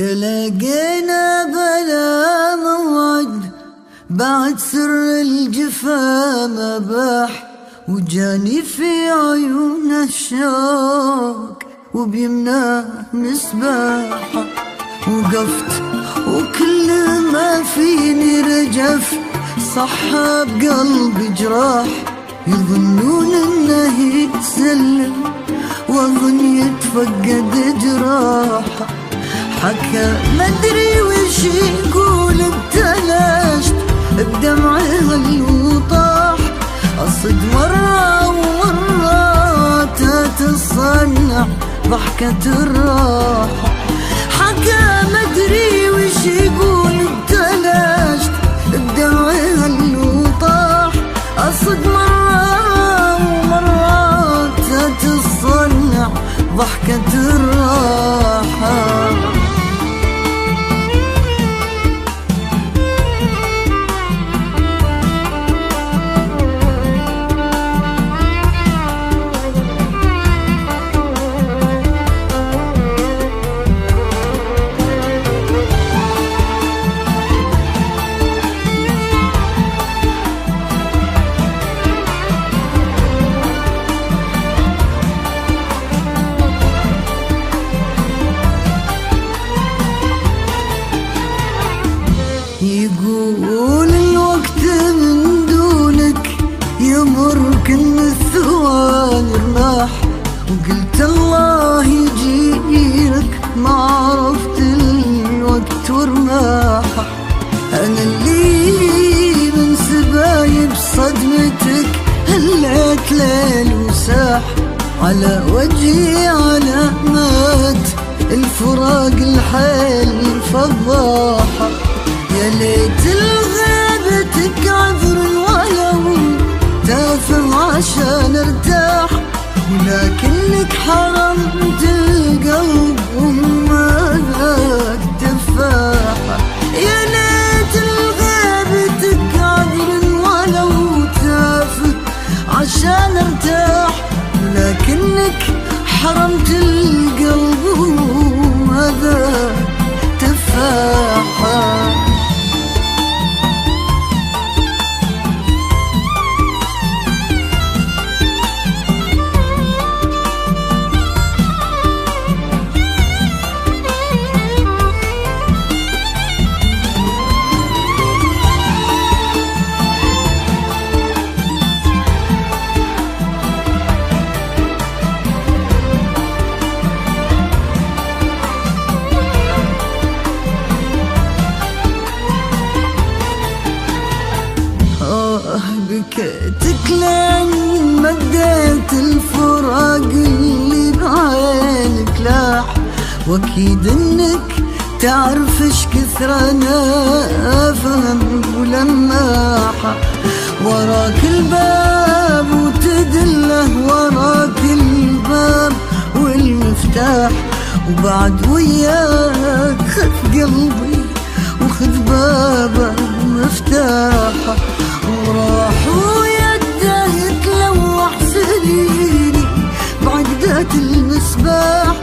تلاقينا بلا موعد بعد سر الجفا ما باح، وجاني في عيون الشوق وبيمناه مسباحة. وقفت وكل ما فيني رجف، صحى بقلبي جراح، يظنون انه يتسلم واظن يتفقد جراحه. حكى مدري وش يقول، ابتلشت بدمعه الوطاح، اصد مرة ومرات تتصنع ضحكة الراحة. حكى مدري وش يقول، ابتلشت بدمعه الوطاح، اصد مرة ومرات تتصنع ضحكة الراحة. يقول الوقت من دونك يمر كل الثواني رماح، وقلت الله يجيلك ما عرفت الوقت ورماحه. أنا اللي من سبايب صدمتك هليت ليل وساح، على وجهي علامات الفراق الحيل فضاحة. يا ليت الغيبتك عذر ولو تافه عشان ارتاح، ولكنك حرمت القلب وما ذاك تفاحة. يا ليت الغيبتك عذر ولو تافه عشان ارتاح، ولكنك حرمت القلب وما ذاك تفاحة. بكيتك لين مديت الفراق اللي بعينك لاح، واكيد انك تعرف ايش كثر انا فهم ولماحة. وراك الباب وتدله وراك الباب والمفتاح، وبعد وياك خذ قلبي وخذ بابه مفتاحه. وراح ويده يتلوح سنيني بعقدة المسباح.